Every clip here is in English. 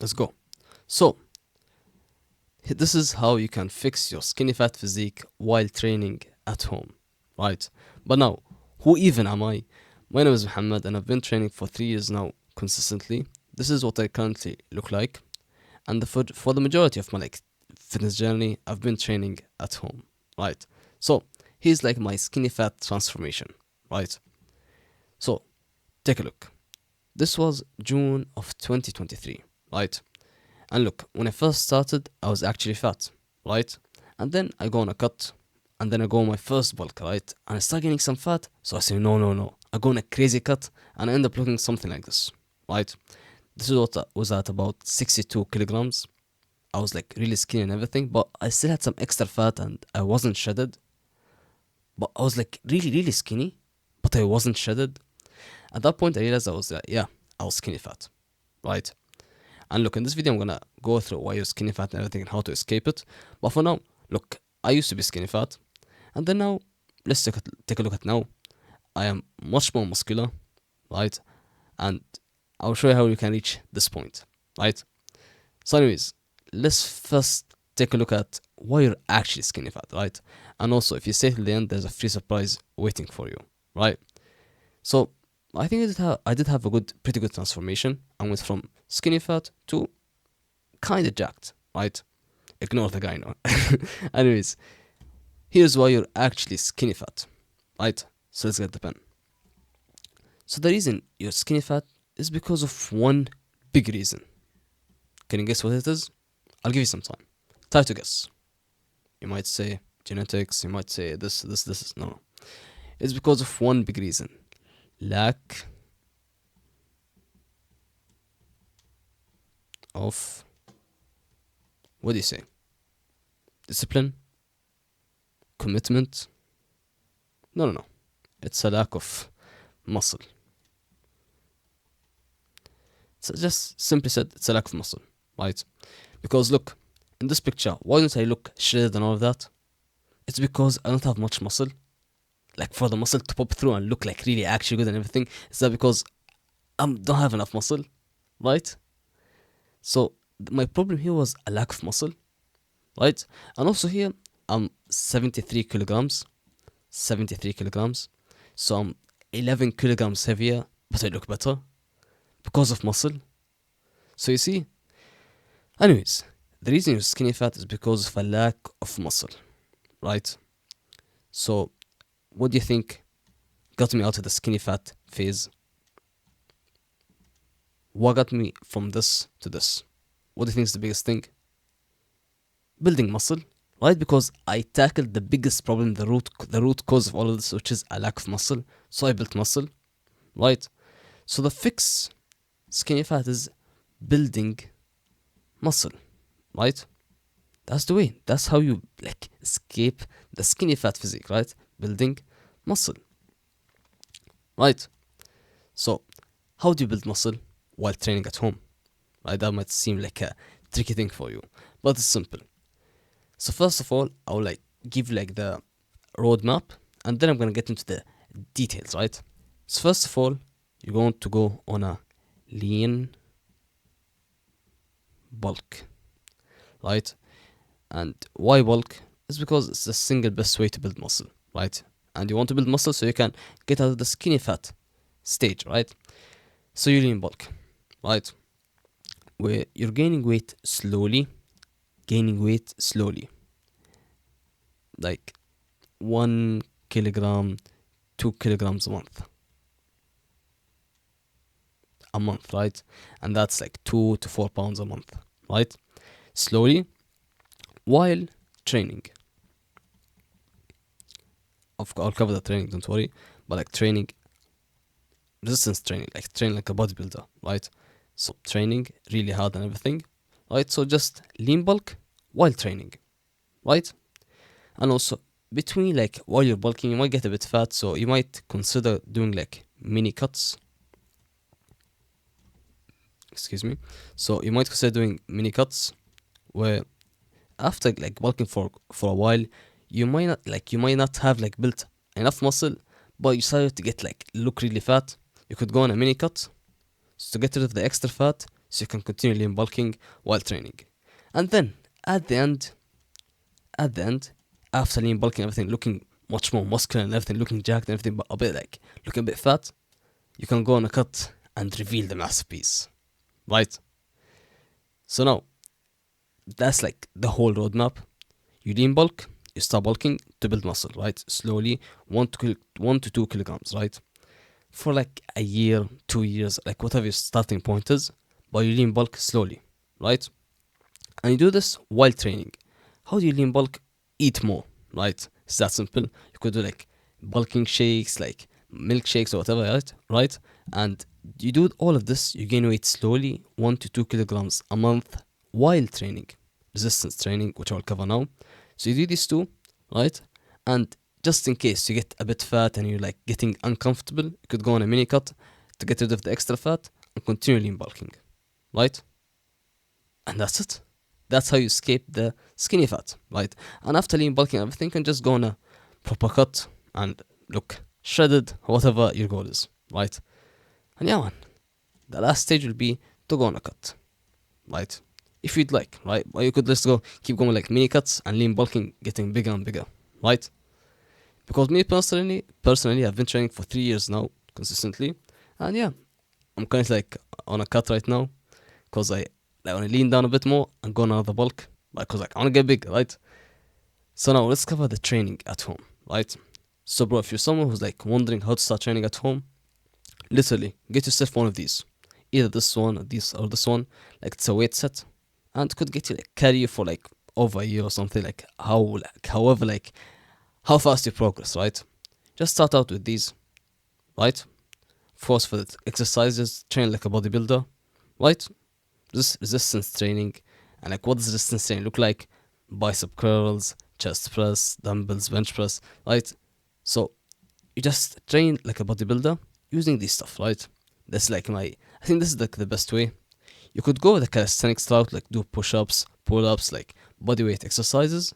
Let's go. So, this is how you can fix your skinny fat physique while training at home, right? But now, who even am I? My name is Muhammad and I've been training for 3 years now consistently. This is what I currently look like. And for the majority of my fitness journey, I've been training at home, right? So, here's like my skinny fat transformation, right? So, take a look. This was June of 2023, right? And look, when I first started, I was actually fat, right? And then I go on a cut, and then I go on my first bulk, right? And I start gaining some fat, so I say, no, no, no. I go on a crazy cut, and I end up looking something like this, right? This is what I was at about 62 kilograms. I was like really skinny and everything, but I still had some extra fat and I wasn't shredded. But I was like really, really skinny, but I wasn't shredded. At that point, I realized I was, yeah, I was skinny fat, right? And look, in this video, I'm gonna go through why you're skinny fat and everything and how to escape it. But for now, look, I used to be skinny fat, and then now, let's take a look at now. I am much more muscular, right? And I'll show you how you can reach this point, right? So, anyways, let's first take a look at why you're actually skinny fat, right? And also, if you stay till the end, there's a free surprise waiting for you, right? So, I think I did have a pretty good transformation. I went from skinny fat to kind of jacked, right? Ignore the guy now. Anyways, here's why you're actually skinny fat, right? So let's get the pen. So the reason you're skinny fat is because of one big reason. Can you guess what it is? I'll give you some time. Try to guess. You might say genetics, you might say this. No. It's because of one big reason. Lack of, what do you say? Discipline? Commitment? No. It's a lack of muscle. So just simply said, it's a lack of muscle, right? Because look, in this picture, why don't I look shredded and all of that? It's because I don't have much muscle. Like for the muscle to pop through and look like really actually good and everything, is that because I don't have enough muscle, right? So my problem here was a lack of muscle, right? And also here, I'm 73 kilograms. 73 kilograms. So I'm 11 kilograms heavier, but I look better because of muscle. So you see, anyways, the reason you're skinny fat is because of a lack of muscle, right? So what do you think got me out of the skinny fat phase? What got me from this to this? What do you think is the biggest thing? Building muscle, right? Because I tackled the biggest problem, the root cause of all of this, which is a lack of muscle. So I built muscle, right? So the fix skinny fat is building muscle, right? That's the way. That's how you escape the skinny fat physique, right? Building muscle, right? So how do you build muscle while training at home? Right? That might seem like a tricky thing for you, but it's simple. So first of all, I'll give the roadmap, and then I'm gonna get into the details, right? So first of all, you're going to go on a lean bulk, right? And why bulk? Is because it's the single best way to build muscle, right? And you want to build muscle so you can get out of the skinny fat stage, right? So you lean bulk, right? Where you're gaining weight slowly, like 1 kilogram, 2 kilograms a month, right? And that's like 2 to 4 pounds a month, right? Slowly, while training. I'll cover the training, don't worry. But training, resistance training, training like a bodybuilder, right? So training really hard and everything, right? So just lean bulk while training, right? And also between while you're bulking, you might get a bit fat, so you might consider doing mini cuts. Excuse me. So you might consider doing mini cuts where after bulking for a while, you might not have built enough muscle, but you started to get look really fat. You could go on a mini cut to get rid of the extra fat, so you can continue lean bulking while training. And then at the end, at the end, after lean bulking, everything looking much more muscular and everything looking jacked and everything, but a bit like looking a bit fat, you can go on a cut and reveal the masterpiece, right? So now that's like the whole roadmap. You lean bulk, you start bulking to build muscle, right? Slowly, 1 to 2 kilograms, right? For like a year, 2 years, like whatever your starting point is, but you lean bulk slowly, right? And you do this while training. How do you lean bulk? Eat more, right? It's that simple. You could do like bulking shakes, like milkshakes or whatever, right? Right? And you do all of this, you gain weight slowly, 1 to 2 kilograms a month while training. Resistance training, which I'll cover now. So you do these two, right? And just in case you get a bit fat and you're like getting uncomfortable, you could go on a mini cut to get rid of the extra fat and continue lean bulking, right? And that's it. That's how you escape the skinny fat, right? And after lean bulking and everything, you can just go on a proper cut and look shredded, whatever your goal is, right? And yeah, man, the last stage will be to go on a cut, right? If you'd like, right? Or you could just keep going like mini cuts and lean bulking, getting bigger and bigger, right? Because me personally, I've been training for 3 years now, consistently, and yeah, I'm kind of like on a cut right now, cause I want to lean down a bit more and go on another bulk, like cause like I want to get big, right? So now let's cover the training at home, right? So bro, if you're someone who's like wondering how to start training at home, literally get yourself one of these, either this one or this one. Like it's a weight set, and it could get you like carry you for like over a year or something. Like however like how fast you progress, right? Just start out with these, right? Of course, for the exercises, train like a bodybuilder, right? This resistance training, and like what does resistance training look like? Bicep curls, chest press, dumbbells, bench press, right? So you just train like a bodybuilder using this stuff, right? That's like I think this is like the best way. You could go with the calisthenics route, like do push-ups, pull-ups, like bodyweight exercises,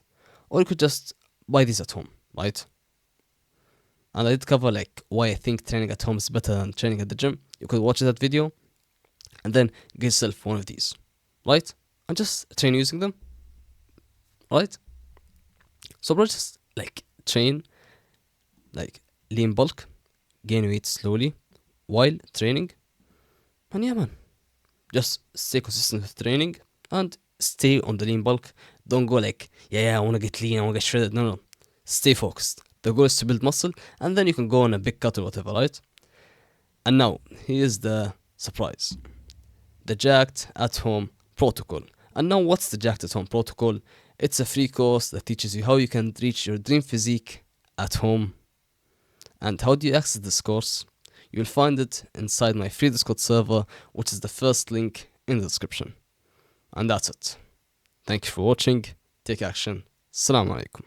or you could just buy these at home, right? And I did cover like why I think training at home is better than training at the gym. You could watch that video and then get yourself one of these, right? And just train using them, right? So bro, just like train, like lean bulk, gain weight slowly while training, and yeah, man, just stay consistent with training and stay on the lean bulk. Don't go like, yeah, I want to get lean, I want to get shredded. No. Stay focused. The goal is to build muscle, and then you can go on a big cut or whatever, right? And now, here's the surprise. The Jacked at Home Protocol. And now, what's the Jacked at Home Protocol? It's a free course that teaches you how you can reach your dream physique at home. And how do you access this course? You'll find it inside my free Discord server, which is the first link in the description. And that's it. Thank you for watching. Take action. Assalamu alaikum.